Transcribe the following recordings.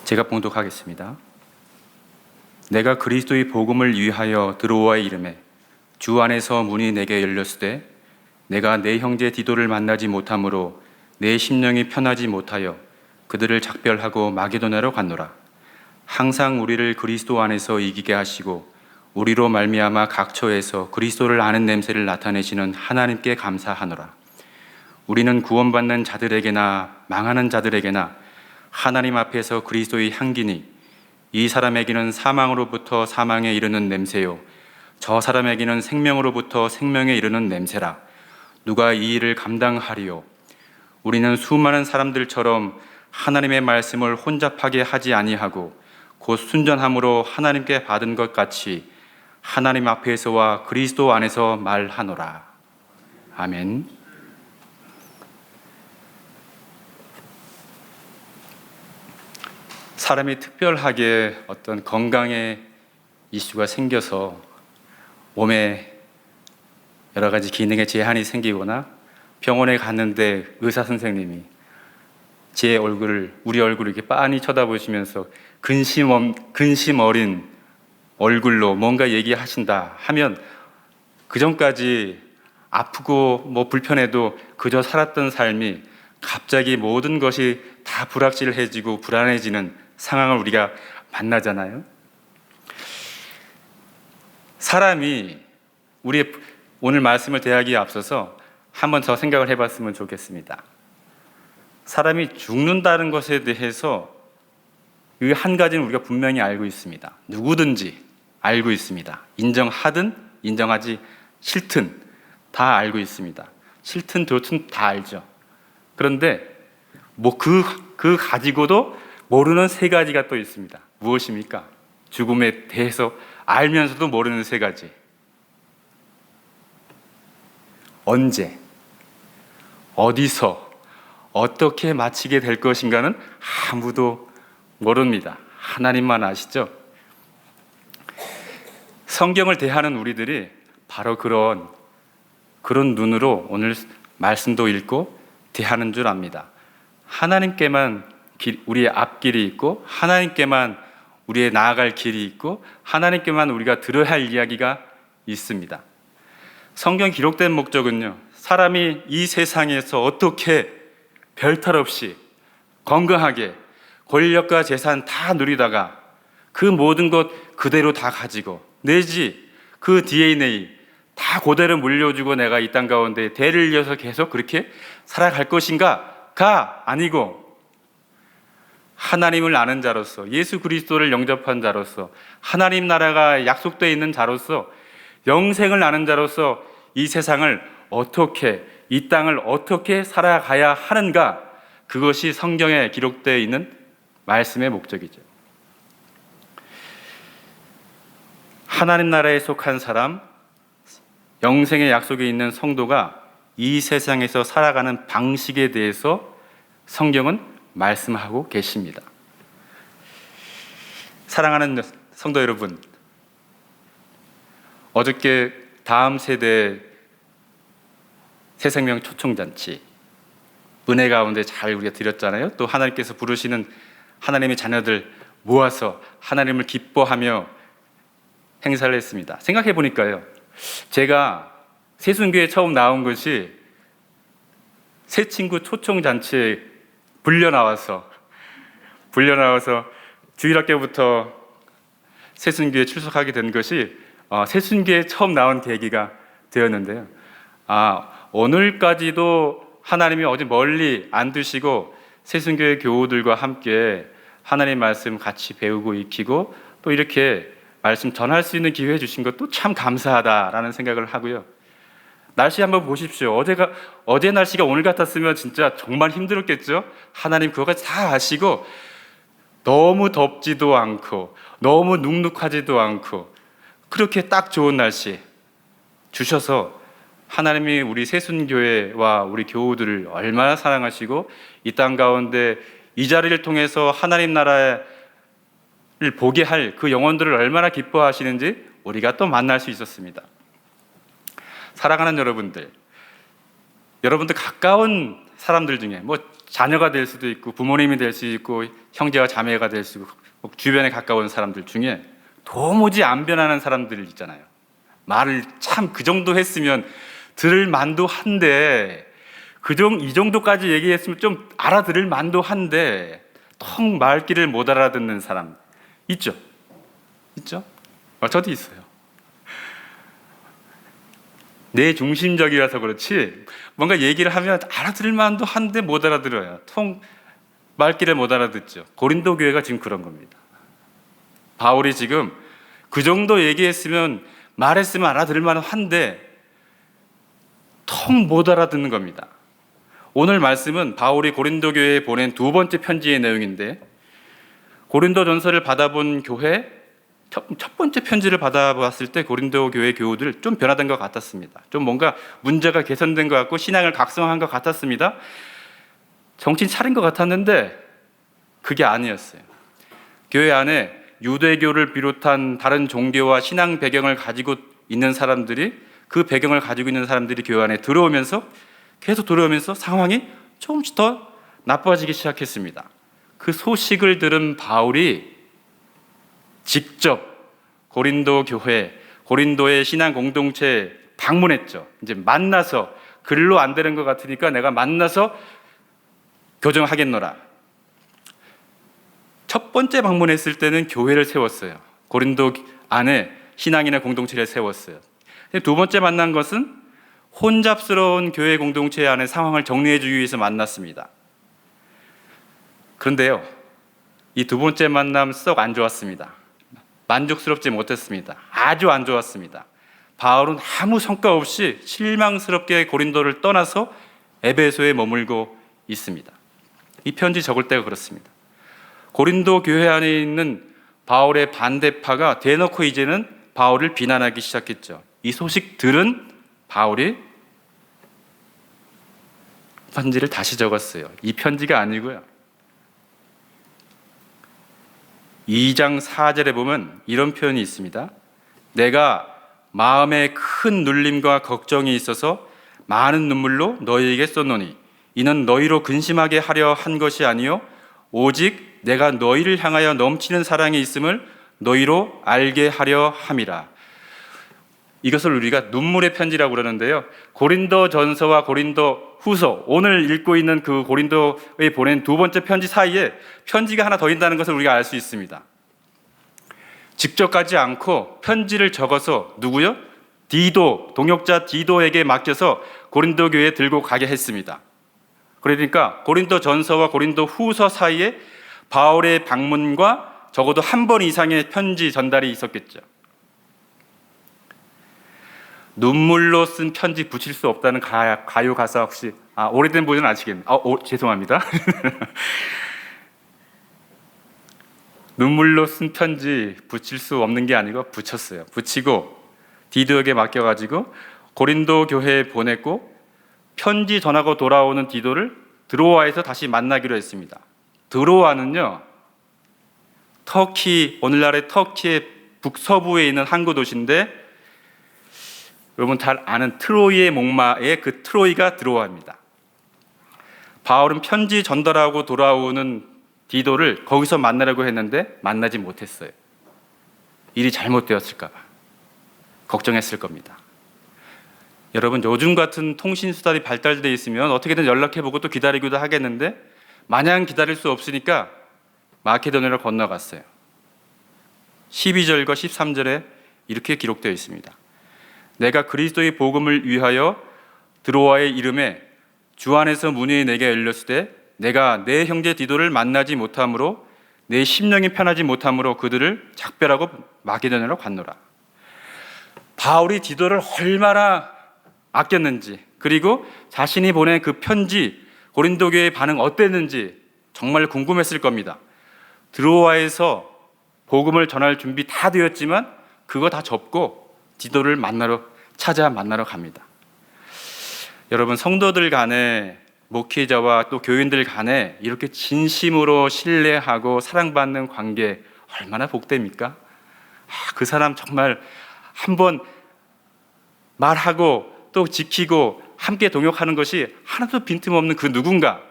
제가 봉독하겠습니다. 내가 그리스도의 복음을 위하여 들어와 이르매 주 안에서 문이 내게 열렸으되 내가 내 형제 디도를 만나지 못하므로 내 심령이 편하지 못하여 그들을 작별하고 마게도냐로 갔노라. 항상 우리를 그리스도 안에서 이기게 하시고 우리로 말미암아 각처에서 그리스도를 아는 냄새를 나타내시는 하나님께 감사하노라. 우리는 구원받는 자들에게나 망하는 자들에게나 하나님 앞에서 그리스도의 향기니 이 사람에게는 사망으로부터 사망에 이르는 냄새요 저 사람에게는 생명으로부터 생명에 이르는 냄새라. 누가 이 일을 감당하리요? 우리는 수많은 사람들처럼 하나님의 말씀을 혼잡하게 하지 아니하고 곧 순전함으로 하나님께 받은 것 같이 하나님 앞에서와 그리스도 안에서 말하노라. 아멘. 사람이 특별하게 어떤 건강의 이슈가 생겨서 몸에 여러 가지 기능에 제한이 생기거나 병원에 갔는데 의사 선생님이 우리 얼굴을 이렇게 빤히 쳐다보시면서 근심 어린 얼굴로 뭔가 얘기하신다 하면 그 전까지 아프고 불편해도 그저 살았던 삶이 갑자기 모든 것이 다 불확실해지고 불안해지는 상황을 우리가 만나잖아요. 사람이 우리의 오늘 말씀을 대하기에 앞서서 한 번 더 생각을 해봤으면 좋겠습니다. 사람이 죽는다는 것에 대해서 이 한 가지는 우리가 분명히 알고 있습니다. 누구든지 알고 있습니다. 인정하든 인정하지 싫든 다 알고 있습니다. 싫든 좋든 다 알죠. 그런데 그 가지고도 모르는 세 가지가 또 있습니다. 무엇입니까? 죽음에 대해서 알면서도 모르는 세 가지. 언제, 어디서, 어떻게 마치게 될 것인가는 아무도 모릅니다. 하나님만 아시죠? 성경을 대하는 우리들이 바로 그런 눈으로 오늘 말씀도 읽고 대하는 줄 압니다. 하나님께만 우리의 앞길이 있고 하나님께만 우리의 나아갈 길이 있고 하나님께만 우리가 들어야 할 이야기가 있습니다. 성경 기록된 목적은요, 사람이 이 세상에서 어떻게 별탈 없이 건강하게 권력과 재산 다 누리다가 그 모든 것 그대로 다 가지고 내지 그 DNA 다 그대로 물려주고 내가 이 땅 가운데 대를 이어서 계속 그렇게 살아갈 것인가가 아니고 하나님을 아는 자로서 예수 그리스도를 영접한 자로서 하나님 나라가 약속되어 있는 자로서 영생을 아는 자로서 이 세상을 어떻게 이 땅을 어떻게 살아가야 하는가, 그것이 성경에 기록되어 있는 말씀의 목적이죠. 하나님 나라에 속한 사람, 영생의 약속이 있는 성도가 이 세상에서 살아가는 방식에 대해서 성경은 말씀하고 계십니다. 사랑하는 성도 여러분, 어저께 다음 세대 새생명 초청잔치 은혜 가운데 잘 우리가 드렸잖아요. 또 하나님께서 부르시는 하나님의 자녀들 모아서 하나님을 기뻐하며 행사를 했습니다. 생각해 보니까요, 제가 새순교에 처음 나온 것이 새 친구 초청잔치에 불려 나와서 주일학교부터 새순교에 출석하게 된 것이 새순교에 처음 나온 계기가 되었는데요. 오늘까지도 하나님이 어디 멀리 안 두시고 새순교의 교우들과 함께 하나님 말씀 같이 배우고 익히고 또 이렇게 말씀 전할 수 있는 기회 주신 것도 참 감사하다라는 생각을 하고요. 날씨 한번 보십시오. 어제 날씨가 오늘 같았으면 진짜 정말 힘들었겠죠. 하나님 그거까지 다 아시고 너무 덥지도 않고 너무 눅눅하지도 않고 그렇게 딱 좋은 날씨 주셔서 하나님이 우리 새순교회와 우리 교우들을 얼마나 사랑하시고 이 땅 가운데 이 자리를 통해서 하나님 나라를 보게 할 그 영혼들을 얼마나 기뻐하시는지 우리가 또 만날 수 있었습니다. 사랑하는 여러분들 가까운 사람들 중에 뭐 자녀가 될 수도 있고 부모님이 될 수 있고 형제와 자매가 될 수 있고 주변에 가까운 사람들 중에 도무지 안 변하는 사람들 있잖아요. 말을 참 그 정도 했으면 들을 만도 한데 이 정도까지 얘기했으면 좀 알아들을 만도 한데 통 말귀를 못 알아듣는 사람 있죠? 있죠? 저도 있어요. 내 중심적이라서 그렇지 뭔가 얘기를 하면 알아들을 만도 한데 못 알아들어요. 통 말귀를 못 알아듣죠. 고린도 교회가 지금 그런 겁니다. 바울이 지금 그 정도 얘기했으면 말했으면 알아들을 만은 한데 통 못 알아듣는 겁니다. 오늘 말씀은 바울이 고린도 교회에 보낸 두 번째 편지의 내용인데 고린도 전서를 받아본 교회 첫 번째 편지를 받아봤을 때 고린도 교회 교우들 좀 변화된 것 같았습니다. 좀 뭔가 문제가 개선된 것 같고 신앙을 각성한 것 같았습니다. 정신 차린 것 같았는데 그게 아니었어요. 교회 안에 유대교를 비롯한 다른 종교와 신앙 배경을 가지고 있는 사람들이 그 배경을 가지고 있는 사람들이 교회 안에 계속 들어오면서 상황이 조금씩 더 나빠지기 시작했습니다. 그 소식을 들은 바울이 직접 고린도 교회, 고린도의 신앙 공동체에 방문했죠. 이제 만나서 글로 안 되는 것 같으니까 내가 만나서 교정하겠노라. 첫 번째 방문했을 때는 교회를 세웠어요. 고린도 안에 신앙인의 공동체를 세웠어요. 두 번째 만난 것은 혼잡스러운 교회 공동체 안의 상황을 정리해 주기 위해서 만났습니다. 그런데요, 이 두 번째 만남 썩 안 좋았습니다. 만족스럽지 못했습니다. 아주 안 좋았습니다. 바울은 아무 성과 없이 실망스럽게 고린도를 떠나서 에베소에 머물고 있습니다. 이 편지 적을 때가 그렇습니다. 고린도 교회 안에 있는 바울의 반대파가 대놓고 이제는 바울을 비난하기 시작했죠. 이 소식 들은 바울이 편지를 다시 적었어요. 이 편지가 아니고요. 2장 4절에 보면 이런 표현이 있습니다. 내가 마음에 큰 눌림과 걱정이 있어서 많은 눈물로 너희에게 썼노니 이는 너희로 근심하게 하려 한 것이 아니요 오직 내가 너희를 향하여 넘치는 사랑이 있음을 너희로 알게 하려 함이라. 이것을 우리가 눈물의 편지라고 그러는데요. 고린도 전서와 고린도 후서, 오늘 읽고 있는 그 고린도에 보낸 두 번째 편지 사이에 편지가 하나 더 있다는 것을 우리가 알 수 있습니다. 직접 가지 않고 편지를 적어서 누구요? 동역자 디도에게 맡겨서 고린도 교회에 들고 가게 했습니다. 그러니까 고린도 전서와 고린도 후서 사이에 바울의 방문과 적어도 한 번 이상의 편지 전달이 있었겠죠. 눈물로 쓴 편지 붙일 수 없다는 가요 가사 혹시 오래된 분은 아시겠네요. 죄송합니다. 눈물로 쓴 편지 붙일 수 없는 게 아니고 붙였어요. 붙이고 디도에게 맡겨가지고 고린도 교회에 보냈고 편지 전하고 돌아오는 디도를 드로아에서 다시 만나기로 했습니다. 드로아는요, 오늘날의 터키의 북서부에 있는 항구 도시인데 여러분 잘 아는 트로이의 목마의 그 트로이가 드로아입니다. 바울은 편지 전달하고 돌아오는 디도를 거기서 만나려고 했는데 만나지 못했어요. 일이 잘못되었을까 봐 걱정했을 겁니다. 여러분 요즘 같은 통신수단이 발달되어 있으면 어떻게든 연락해보고 또 기다리기도 하겠는데 마냥 기다릴 수 없으니까 마케도니아로 건너갔어요. 12절과 13절에 이렇게 기록되어 있습니다. 내가 그리스도의 복음을 위하여 드로아의 이름에 주 안에서 문이 내게 열렸으되 내가 내 형제 디도를 만나지 못함으로 내 심령이 편하지 못함으로 그들을 작별하고 마게도냐로 갔노라. 바울이 디도를 얼마나 아꼈는지 그리고 자신이 보낸 그 편지 고린도 교회의 반응 어땠는지 정말 궁금했을 겁니다. 드로아에서 복음을 전할 준비 다 되었지만 그거 다 접고 디도를 찾아 만나러 갑니다. 여러분 성도들 간에 목회자와 또 교인들 간에 이렇게 진심으로 신뢰하고 사랑받는 관계 얼마나 복됩니까? 그 사람 정말 한번 말하고 또 지키고 함께 동역하는 것이 하나도 빈틈없는 그 누군가,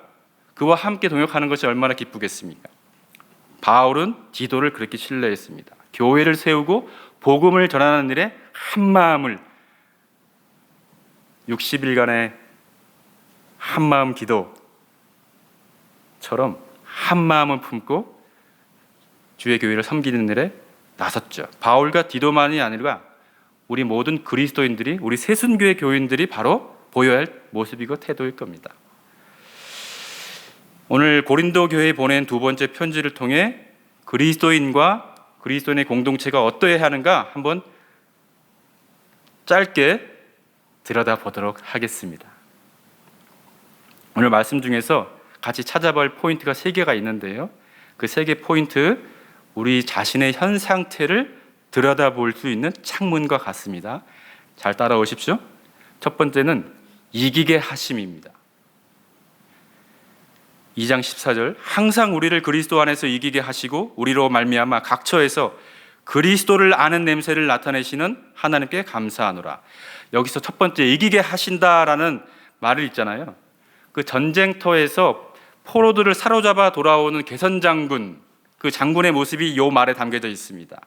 그와 함께 동역하는 것이 얼마나 기쁘겠습니까? 바울은 디도를 그렇게 신뢰했습니다. 교회를 세우고 복음을 전하는 일에 한 마음을 60일간의 한 마음 기도처럼 한 마음을 품고 주의 교회를 섬기는 일에 나섰죠. 바울과 디도만이 아니라 우리 모든 그리스도인들이, 우리 새순교회 교인들이 바로 보여야 할 모습이고 태도일 겁니다. 오늘 고린도 교회에 보낸 두 번째 편지를 통해 그리스도인과 그리스도인의 공동체가 어떠해야 하는가 한번 짧게 들여다보도록 하겠습니다. 오늘 말씀 중에서 같이 찾아볼 포인트가 3개가 있는데요. 그 3개 포인트, 우리 자신의 현 상태를 들여다볼 수 있는 창문과 같습니다. 잘 따라오십시오. 첫 번째는 이기게 하심입니다. 2장 14절, 항상 우리를 그리스도 안에서 이기게 하시고 우리로 말미암아 각 처에서 그리스도를 아는 냄새를 나타내시는 하나님께 감사하노라. 여기서 첫 번째 이기게 하신다라는 말을 있잖아요. 그 전쟁터에서 포로들을 사로잡아 돌아오는 개선장군, 그 장군의 모습이 이 말에 담겨져 있습니다.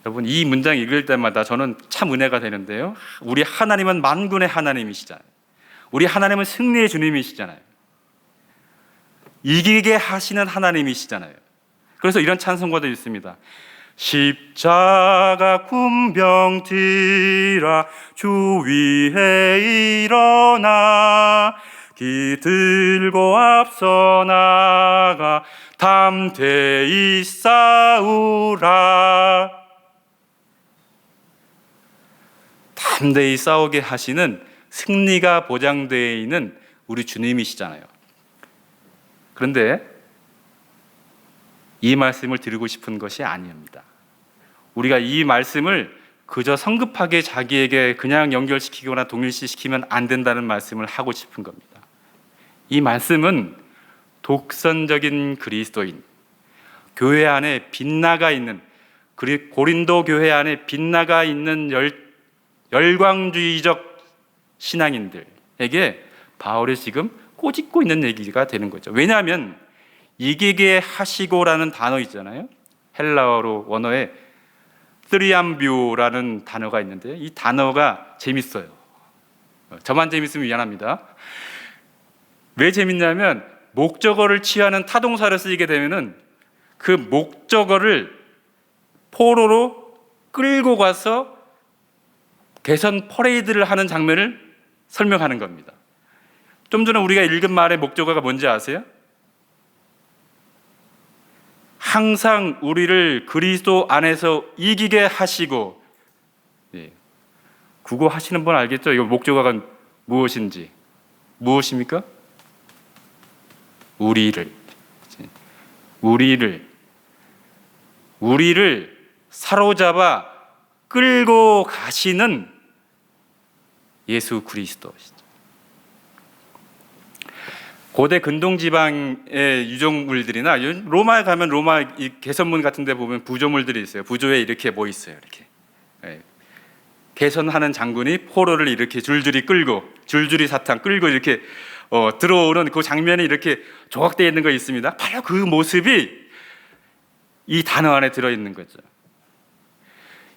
여러분, 이 문장 읽을 때마다 저는 참 은혜가 되는데요. 우리 하나님은 만군의 하나님이시잖아요. 우리 하나님은 승리의 주님이시잖아요. 이기게 하시는 하나님이시잖아요. 그래서 이런 찬송가도 있습니다. 십자가 군병들아 주 위에 일어나 기들고 앞서 나가 담대히 싸우라. 담대히 싸우게 하시는, 승리가 보장되어 있는 우리 주님이시잖아요. 그런데 이 말씀을 드리고 싶은 것이 아닙니다. 우리가 이 말씀을 그저 성급하게 자기에게 그냥 연결시키거나 동일시시키면 안 된다는 말씀을 하고 싶은 겁니다. 이 말씀은 독선적인 그리스도인, 교회 안에 빗나가 있는, 고린도 교회 안에 빗나가 있는 열광주의적 신앙인들에게 바울이 지금 꼬집고 있는 얘기가 되는 거죠. 왜냐하면 이기게 하시고라는 단어 있잖아요. 헬라어로 원어에 트리암뷰라는 단어가 있는데 이 단어가 재밌어요. 저만 재밌으면 미안합니다. 왜 재밌냐면 목적어를 취하는 타동사를 쓰게 되면은 그 목적어를 포로로 끌고 가서 개선 퍼레이드를 하는 장면을 설명하는 겁니다. 좀 전에 우리가 읽은 말의 목적어가 뭔지 아세요? 항상 우리를 그리스도 안에서 이기게 하시고, 국어 하시는 분 알겠죠? 이거 목적어가 무엇인지. 무엇입니까? 우리를 사로잡아 끌고 가시는 예수 그리스도시죠. 고대 근동 지방의 유적물들이나 로마에 가면 로마 이 개선문 같은 데 보면 부조물들이 있어요. 부조에 이렇게 뭐 있어요. 이렇게. 개선하는 장군이 포로를 이렇게 줄줄이 사탕 끌고 이렇게 들어오는 그 장면이 이렇게 조각되어 있는 거 있습니다. 바로 그 모습이 이 단어 안에 들어있는 거죠.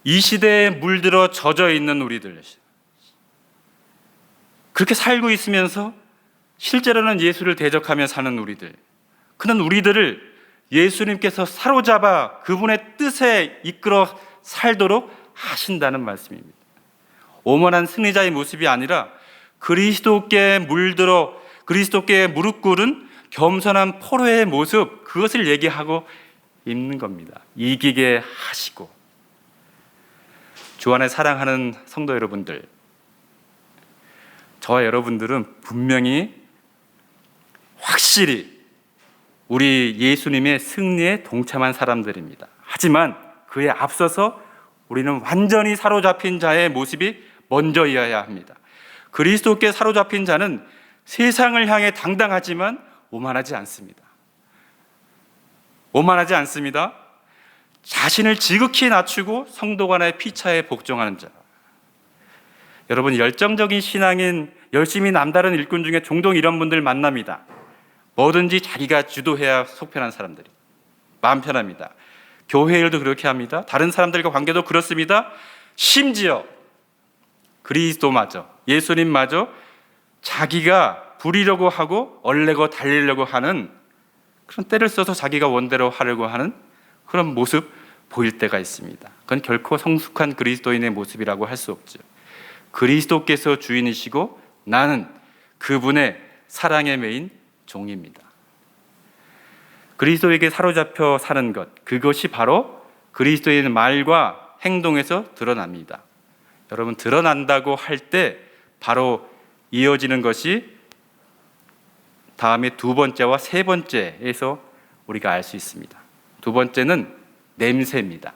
이 시대에 물들어 젖어 있는 우리들, 그렇게 살고 있으면서 실제로는 예수를 대적하며 사는 우리들, 그는 우리들을 예수님께서 사로잡아 그분의 뜻에 이끌어 살도록 하신다는 말씀입니다. 오만한 승리자의 모습이 아니라 그리스도께 물들어 그리스도께 무릎 꿇은 겸손한 포로의 모습, 그것을 얘기하고 있는 겁니다. 이기게 하시고. 주 안에 사랑하는 성도 여러분들, 저와 여러분들은 분명히 확실히 우리 예수님의 승리에 동참한 사람들입니다. 하지만 그에 앞서서 우리는 완전히 사로잡힌 자의 모습이 먼저여야 합니다. 그리스도께 사로잡힌 자는 세상을 향해 당당하지만 오만하지 않습니다. 오만하지 않습니다. 자신을 지극히 낮추고 성도 간의 피차에 복종하는 자. 여러분, 열정적인 신앙인 열심히 남다른 일꾼 중에 종종 이런 분들 만납니다. 뭐든지 자기가 주도해야 속 편한 사람들이 마음 편합니다. 교회 일도 그렇게 합니다. 다른 사람들과 관계도 그렇습니다. 심지어 그리스도마저, 예수님마저 자기가 부리려고 하고 얼레고 달리려고 하는 그런 때를 써서 자기가 원대로 하려고 하는 그런 모습 보일 때가 있습니다. 그건 결코 성숙한 그리스도인의 모습이라고 할 수 없죠. 그리스도께서 주인이시고 나는 그분의 사랑에 매인 종입니다. 그리스도에게 사로잡혀 사는 것, 그것이 바로 그리스도의 말과 행동에서 드러납니다. 여러분, 드러난다고 할 때 바로 이어지는 것이 다음에 두 번째와 세 번째에서 우리가 알 수 있습니다. 두 번째는 냄새입니다.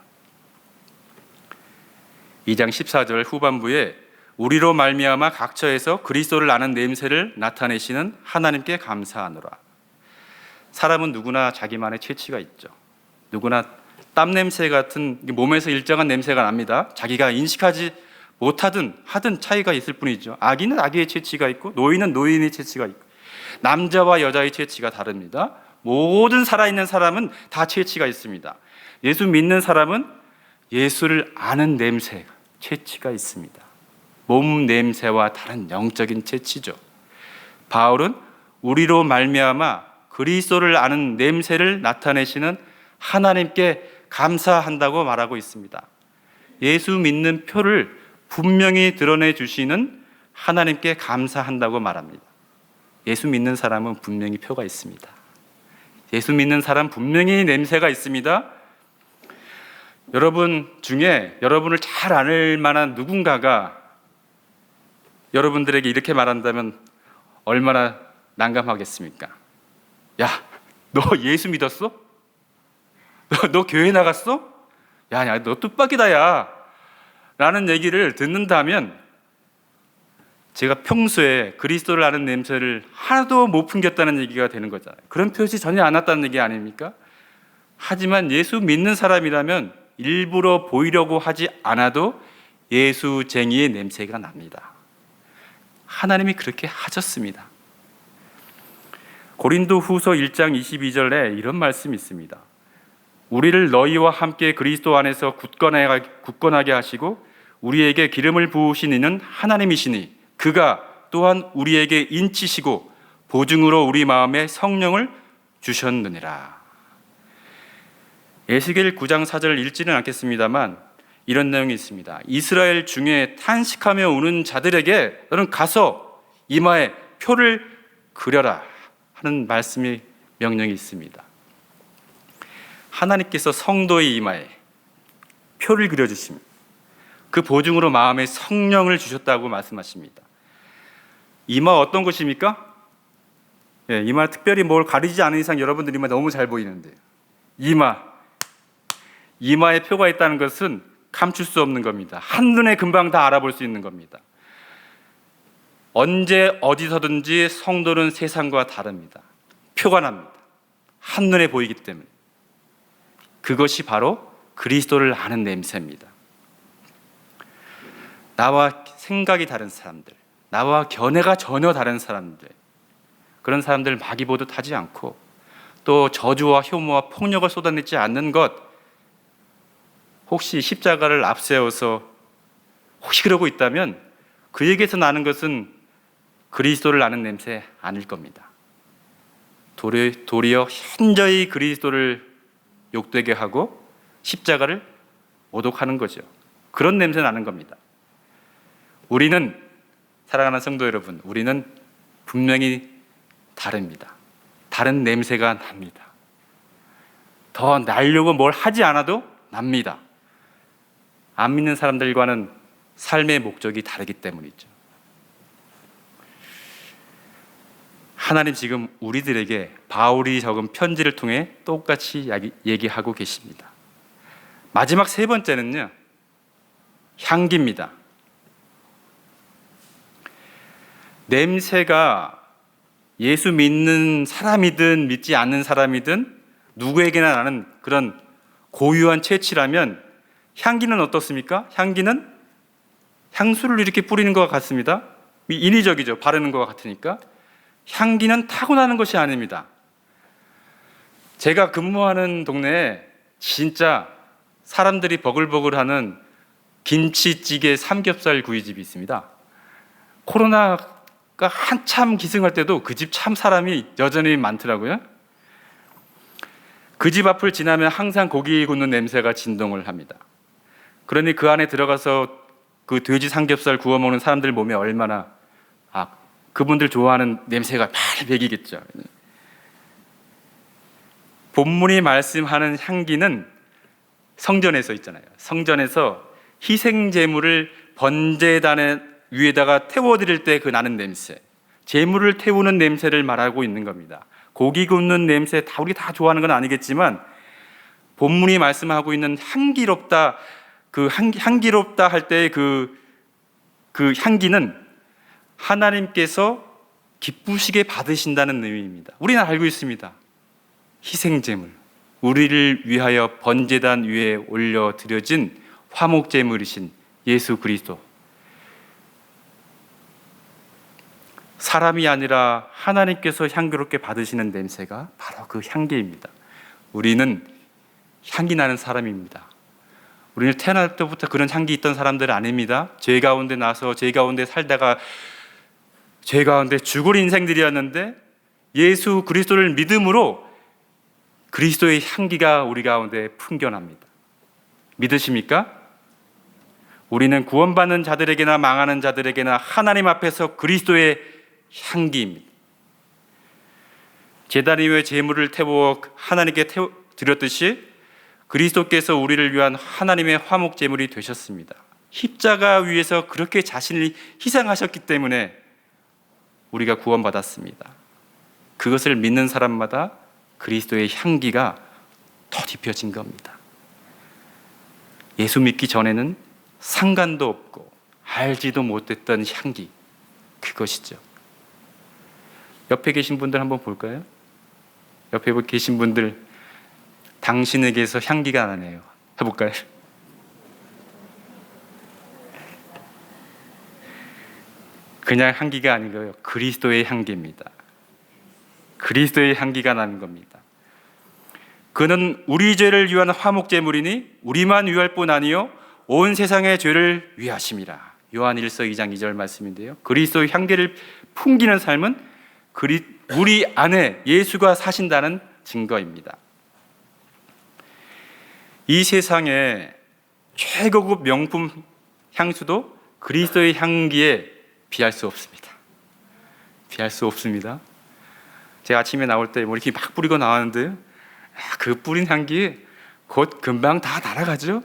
2장 14절 후반부에 우리로 말미암아 각처에서 그리스도를 아는 냄새를 나타내시는 하나님께 감사하노라. 사람은 누구나 자기만의 체취가 있죠. 누구나 땀 냄새 같은 몸에서 일정한 냄새가 납니다. 자기가 인식하지 못하든 하든 차이가 있을 뿐이죠. 아기는 아기의 체취가 있고 노인은 노인의 체취가 있고 남자와 여자의 체취가 다릅니다. 모든 살아있는 사람은 다 체취가 있습니다. 예수 믿는 사람은 예수를 아는 냄새, 체취가 있습니다. 몸 냄새와 다른 영적인 체취죠. 바울은 우리로 말미암아 그리스도를 아는 냄새를 나타내시는 하나님께 감사한다고 말하고 있습니다. 예수 믿는 표를 분명히 드러내 주시는 하나님께 감사한다고 말합니다. 예수 믿는 사람은 분명히 표가 있습니다. 예수 믿는 사람 분명히 냄새가 있습니다. 여러분 중에 여러분을 잘 알 만한 누군가가 여러분들에게 이렇게 말한다면 얼마나 난감하겠습니까? 야, 너 예수 믿었어? 너 교회 나갔어? 야, 너 뚝박이다, 야. 라는 얘기를 듣는다면 제가 평소에 그리스도를 아는 냄새를 하나도 못 풍겼다는 얘기가 되는 거잖아요. 그런 표시 전혀 안 왔다는 얘기 아닙니까? 하지만 예수 믿는 사람이라면 일부러 보이려고 하지 않아도 예수쟁이의 냄새가 납니다. 하나님이 그렇게 하셨습니다. 고린도 후서 1장 22절에 이런 말씀이 있습니다. 우리를 너희와 함께 그리스도 안에서 굳건하게 하시고 우리에게 기름을 부으신 이는 하나님이시니 그가 또한 우리에게 인치시고 보증으로 우리 마음에 성령을 주셨느니라. 에스겔 9장 4절 읽지는 않겠습니다만 이런 내용이 있습니다. 이스라엘 중에 탄식하며 우는 자들에게 너는 가서 이마에 표를 그려라 하는 말씀이 명령이 있습니다. 하나님께서 성도의 이마에 표를 그려주십니다. 그 보증으로 마음에 성령을 주셨다고 말씀하십니다. 이마 어떤 곳입니까? 이마 특별히 뭘 가리지 않은 이상 여러분들 이마 너무 잘 보이는데 이마에 표가 있다는 것은 감출 수 없는 겁니다. 한눈에 금방 다 알아볼 수 있는 겁니다. 언제 어디서든지 성도는 세상과 다릅니다. 표가 납니다. 한눈에 보이기 때문에. 그것이 바로 그리스도를 아는 냄새입니다. 나와 생각이 다른 사람들, 나와 견해가 전혀 다른 사람들, 그런 사람들 마귀 보듯 하지 않고 또 저주와 혐오와 폭력을 쏟아내지 않는 것, 혹시 십자가를 앞세워서 혹시 그러고 있다면 그에게서 나는 것은 그리스도를 아는 냄새 아닐 겁니다. 도리어 현저히 그리스도를 욕되게 하고 십자가를 모독하는 거죠. 그런 냄새 나는 겁니다. 우리는, 사랑하는 성도 여러분, 우리는 분명히 다릅니다. 다른 냄새가 납니다. 더 날려고 뭘 하지 않아도 납니다. 안 믿는 사람들과는 삶의 목적이 다르기 때문이죠. 하나님 지금 우리들에게 바울이 적은 편지를 통해 똑같이 얘기하고 계십니다. 마지막 세 번째는요, 향기입니다. 냄새가 예수 믿는 사람이든 믿지 않는 사람이든 누구에게나 나는 그런 고유한 체취라면 향기는 어떻습니까? 향기는 향수를 이렇게 뿌리는 것 같습니다. 인위적이죠. 바르는 것 같으니까. 향기는 타고나는 것이 아닙니다. 제가 근무하는 동네에 진짜 사람들이 버글버글하는 김치찌개 삼겹살 구이집이 있습니다. 코로나가 한참 기승할 때도 그 집 참 사람이 여전히 많더라고요. 그 집 앞을 지나면 항상 고기 굽는 냄새가 진동을 합니다. 그러니 그 안에 들어가서 그 돼지 삼겹살 구워 먹는 사람들 몸에 얼마나 그분들 좋아하는 냄새가 배기겠죠. 본문이 말씀하는 향기는 성전에서 있잖아요. 성전에서 희생 제물을 번제단 위에다가 태워드릴 때 그 나는 냄새, 제물을 태우는 냄새를 말하고 있는 겁니다. 고기 굽는 냄새 우리 다 좋아하는 건 아니겠지만 본문이 말씀하고 있는 향기롭다, 그 향기롭다 할 때 그 향기는 하나님께서 기쁘시게 받으신다는 의미입니다. 우리는 알고 있습니다. 희생제물, 우리를 위하여 번제단 위에 올려 드려진 화목제물이신 예수 그리스도, 사람이 아니라 하나님께서 향기롭게 받으시는 냄새가 바로 그 향기입니다. 우리는 향기 나는 사람입니다. 우리는 태어날 때부터 그런 향기 있던 사람들은 아닙니다. 죄 가운데 나서 죄 가운데 살다가 죄 가운데 죽을 인생들이었는데 예수 그리스도를 믿음으로 그리스도의 향기가 우리 가운데 풍겨납니다. 믿으십니까? 우리는 구원받는 자들에게나 망하는 자들에게나 하나님 앞에서 그리스도의 향기입니다. 제단 위에 제물을 태워 하나님께 드렸듯이 그리스도께서 우리를 위한 하나님의 화목 제물이 되셨습니다. 십자가 위에서 그렇게 자신을 희생하셨기 때문에 우리가 구원받았습니다. 그것을 믿는 사람마다 그리스도의 향기가 덧입혀진 겁니다. 예수 믿기 전에는 상관도 없고 알지도 못했던 향기, 그것이죠. 옆에 계신 분들 한번 볼까요? 옆에 계신 분들, 당신에게서 향기가 나네요. 해볼까요? 그냥 향기가 아니고요, 그리스도의 향기입니다. 그리스도의 향기가 나는 겁니다. 그는 우리 죄를 위한 화목제물이니 우리만 위할 뿐 아니요 온 세상의 죄를 위하심이라. 요한 1서 2장 2절 말씀인데요, 그리스도의 향기를 풍기는 삶은 우리 안에 예수가 사신다는 증거입니다. 이 세상에 최고급 명품 향수도 그리스도의 향기에 비할 수 없습니다. 비할 수 없습니다. 제가 아침에 나올 때 이렇게 막 뿌리고 나왔는데 그 뿌린 향기 곧 금방 다 날아가죠.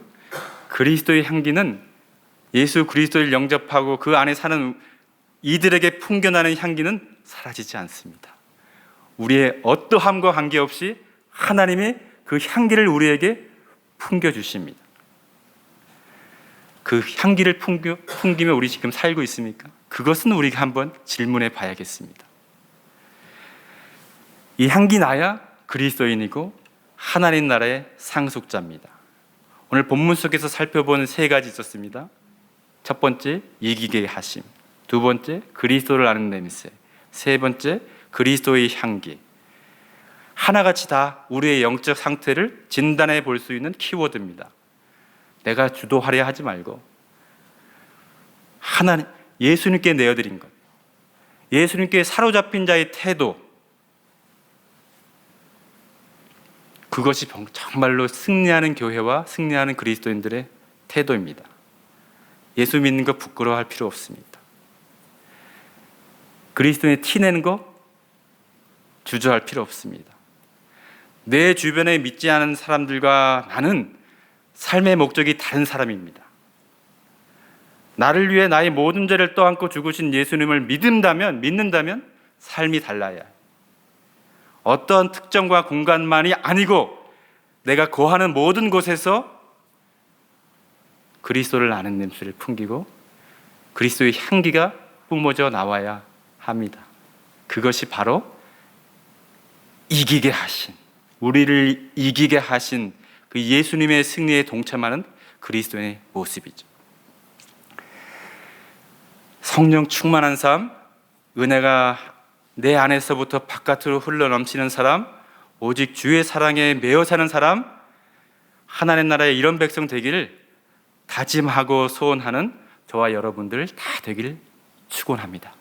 그리스도의 향기는 예수 그리스도를 영접하고 그 안에 사는 이들에게 풍겨나는 향기는 사라지지 않습니다. 우리의 어떠함과 관계없이 하나님이 그 향기를 우리에게 풍겨주십니다. 그 향기를 풍기며 우리 지금 살고 있습니까? 그것은 우리가 한번 질문해 봐야겠습니다. 이 향기 나야 그리스도인이고 하나님 나라의 상속자입니다. 오늘 본문 속에서 살펴본 세 가지 있었습니다. 첫 번째, 이기게 하심. 두 번째, 그리스도를 아는 냄새. 세 번째, 그리스도의 향기. 하나같이 다 우리의 영적 상태를 진단해 볼 수 있는 키워드입니다. 내가 주도하려 하지 말고 하나님, 예수님께 내어드린 것, 예수님께 사로잡힌 자의 태도, 그것이 정말로 승리하는 교회와 승리하는 그리스도인들의 태도입니다. 예수 믿는 거 부끄러워할 필요 없습니다. 그리스도인의 티내는 거 주저할 필요 없습니다. 내 주변에 믿지 않은 사람들과 나는 삶의 목적이 다른 사람입니다. 나를 위해 나의 모든 죄를 떠안고 죽으신 예수님을 믿는다면 삶이 달라야 해요. 어떤 특정과 공간만이 아니고 내가 거하는 모든 곳에서 그리스도를 아는 냄새를 풍기고 그리스도의 향기가 뿜어져 나와야 합니다. 그것이 바로 이기게 하신, 우리를 이기게 하신 그 예수님의 승리에 동참하는 그리스도의 모습이죠. 성령 충만한 삶, 은혜가 내 안에서부터 바깥으로 흘러넘치는 사람, 오직 주의 사랑에 매여 사는 사람, 하나님 나라의 이런 백성 되기를 다짐하고 소원하는 저와 여러분들 다 되기를 축원합니다.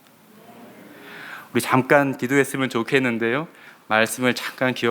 우리 잠깐 기도했으면 좋겠는데요. 말씀을 잠깐 기억